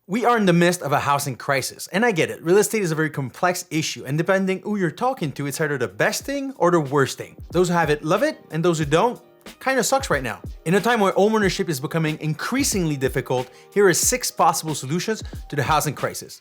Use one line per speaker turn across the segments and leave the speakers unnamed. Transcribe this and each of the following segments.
We are in the midst of a housing crisis, and I get it. Real estate is a very complex issue, and depending who you're talking to, it's either the best thing or the worst thing. Those who have it love it, and those who don't, kind of sucks right now. In a time where homeownership is becoming increasingly difficult, here are 6 possible solutions to the housing crisis.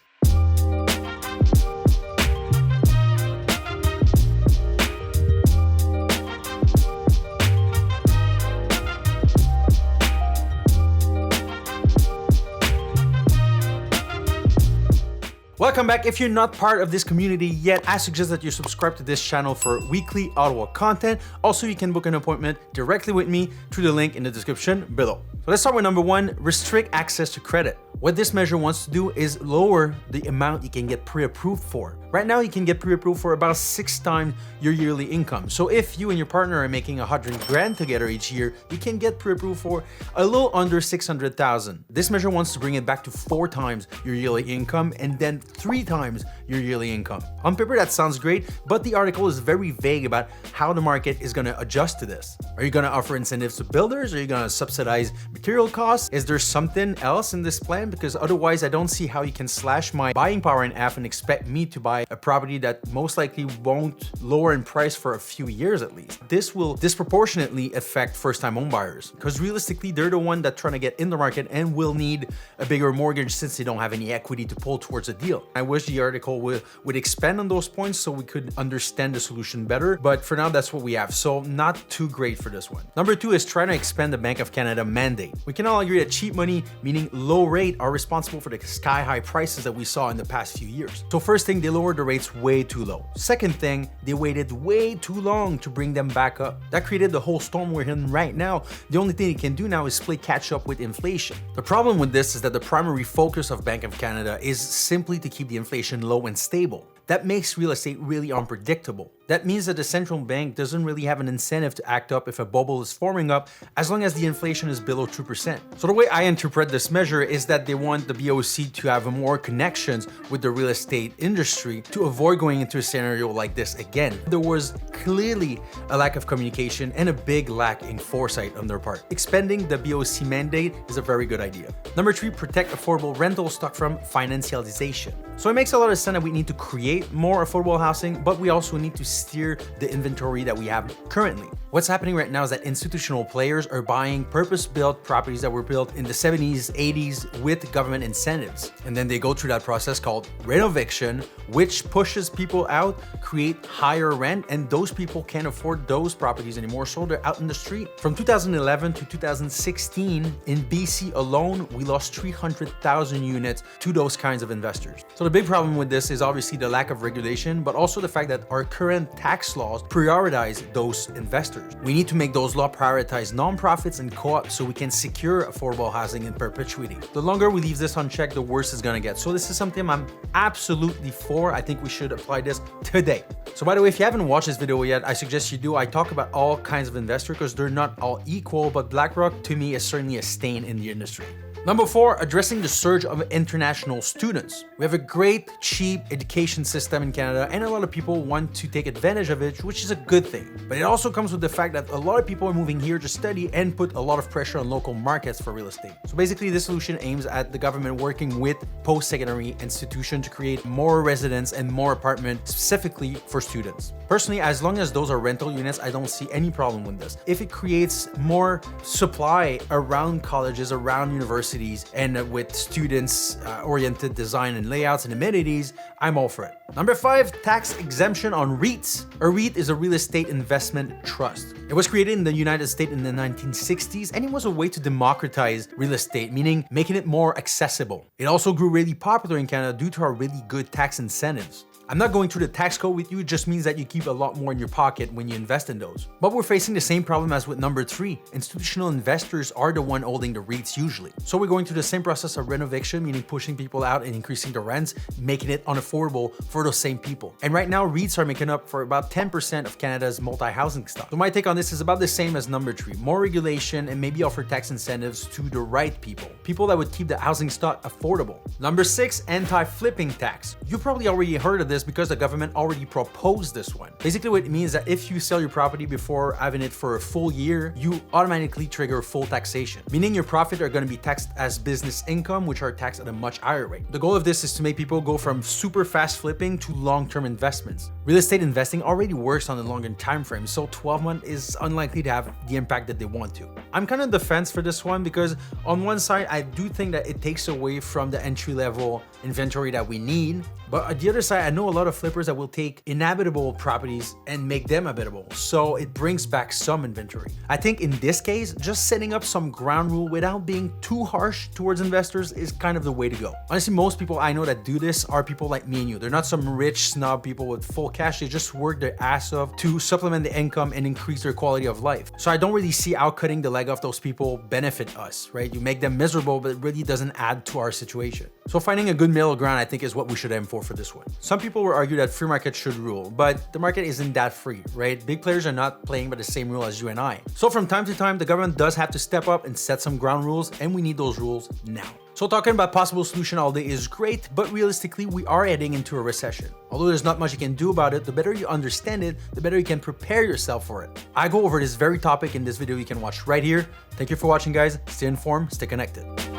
Welcome back. If you're not part of this community yet, I suggest that you subscribe to this channel for weekly Ottawa content. Also, you can book an appointment directly with me through the link in the description below. So let's start with number 1, restrict access to credit. What this measure wants to do is lower the amount you can get pre-approved for. Right now, you can get pre-approved for about 6 times your yearly income. So if you and your partner are making 100 grand together each year, you can get pre-approved for a little under 600,000. This measure wants to bring it back to 4 times your yearly income and then 3 times your yearly income. On paper, that sounds great, but the article is very vague about how the market is going to adjust to this. Are you going to offer incentives to builders? Are you going to subsidize material costs? Is there something else in this plan? Because otherwise, I don't see how you can slash my buying power in half and expect me to buy a property that most likely won't lower in price for a few years at least. This will disproportionately affect first-time home buyers because realistically, they're the one that's trying to get in the market and will need a bigger mortgage since they don't have any equity to pull towards a deal. I wish the article would expand on those points so we could understand the solution better, but for now, that's what we have. So not too great for this one. Number 2 is trying to expand the Bank of Canada mandate. We can all agree that cheap money, meaning low rate, are responsible for the sky-high prices that we saw in the past few years. So first thing, they lowered the rates way too low. Second thing, they waited way too long to bring them back up. That created the whole storm we're in right now. The only thing they can do now is play catch up with inflation. The problem with this is that the primary focus of Bank of Canada is simply to keep the inflation low and stable. That makes real estate really unpredictable. That means that the central bank doesn't really have an incentive to act up if a bubble is forming up as long as the inflation is below 2%. So the way I interpret this measure is that they want the BOC to have more connections with the real estate industry to avoid going into a scenario like this again. There was clearly a lack of communication and a big lack in foresight on their part. Expanding the BOC mandate is a very good idea. Number 3, protect affordable rental stock from financialization. So it makes a lot of sense that we need to create more affordable housing, but we also need to steer the inventory that we have currently. What's happening right now is that institutional players are buying purpose-built properties that were built in the 70s, 80s with government incentives. And then they go through that process called renovation, which pushes people out, create higher rent, and those people can't afford those properties anymore, so they're out in the street. From 2011 to 2016, in BC alone, we lost 300,000 units to those kinds of investors. So the big problem with this is obviously the lack of regulation, but also the fact that our current tax laws prioritize those investors. We need to make those laws prioritize nonprofits and co-ops so we can secure affordable housing in perpetuity. The longer we leave this unchecked, the worse it's gonna get. So this is something I'm absolutely for. I think we should apply this today. So by the way, if you haven't watched this video yet, I suggest you do. I talk about all kinds of investors because they're not all equal, but BlackRock to me is certainly a stain in the industry. Number 4, addressing the surge of international students. We have a great, cheap education system in Canada, and a lot of people want to take advantage of it, which is a good thing. But it also comes with the fact that a lot of people are moving here to study and put a lot of pressure on local markets for real estate. So basically, this solution aims at the government working with post-secondary institutions to create more residence and more apartments specifically for students. Personally, as long as those are rental units, I don't see any problem with this. If it creates more supply around colleges, around universities, and with students-oriented design and layouts and amenities, I'm all for it. Number 5, tax exemption on REITs. A REIT is a real estate investment trust. It was created in the United States in the 1960s, and it was a way to democratize real estate, meaning making it more accessible. It also grew really popular in Canada due to our really good tax incentives. I'm not going through the tax code with you, it just means that you keep a lot more in your pocket when you invest in those. But we're facing the same problem as with number 3. Institutional investors are the one holding the REITs usually. So we're going through the same process of renovation, meaning pushing people out and increasing the rents, making it unaffordable for those same people. And right now, REITs are making up for about 10% of Canada's multi-housing stock. So my take on this is about the same as number 3. More regulation and maybe offer tax incentives to the right people. People that would keep the housing stock affordable. Number 6, anti-flipping tax. You probably already heard of this this because the government already proposed this one. Basically what it means is that if you sell your property before having it for a full year, you automatically trigger full taxation, meaning your profit are going to be taxed as business income, which are taxed at a much higher rate. The goal of this is to make people go from super fast flipping to long-term investments. Real estate investing already works on a longer time frame, so 12 months is unlikely to have the impact that they want to. I'm kind of on the fence for this one because on one side, I do think that it takes away from the entry-level inventory that we need. But on the other side, I know a lot of flippers that will take inhabitable properties and make them habitable. So it brings back some inventory. I think in this case, just setting up some ground rule without being too harsh towards investors is kind of the way to go. Honestly, most people I know that do this are people like me and you. They're not some rich snob people with full cash. They just work their ass off to supplement the income and increase their quality of life. So I don't really see how cutting the leg off those people benefit us, right? You make them miserable, but it really doesn't add to our situation. So finding a good middle ground, I think, is what we should aim for this one. Some people will argue that free market should rule, but the market isn't that free, right? Big players are not playing by the same rule as you and I. So from time to time, the government does have to step up and set some ground rules, and we need those rules now. So talking about possible solution all day is great, but realistically, we are heading into a recession. Although there's not much you can do about it, the better you understand it, the better you can prepare yourself for it. I go over this very topic in this video you can watch right here. Thank you for watching, guys. Stay informed, stay connected.